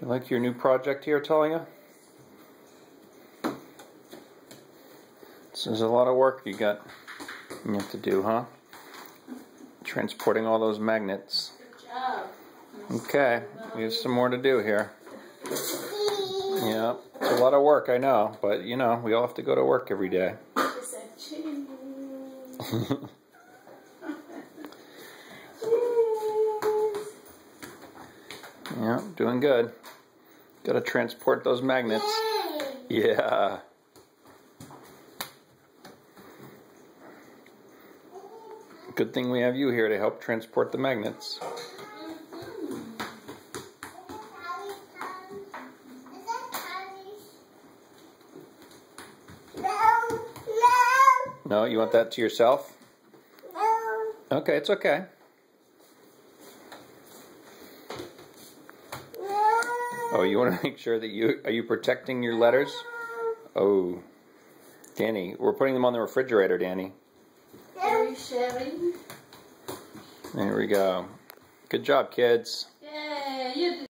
You like your new project here, Talia? This is a lot of work you have to do, huh? Transporting all those magnets. Good job. Okay, we have some more to do here. Yeah, it's a lot of work, I know, but you know, we all have to go to work every day. Yeah, doing good. Got to transport those magnets. Yeah. Good thing we have you here to help transport the magnets. No, you want that to yourself? No. Okay, it's okay. Oh, you want to make sure that are you protecting your letters? Oh, Danny, we're putting them on the refrigerator, Danny. Are you sharing? There we go. Good job, kids. Yay, you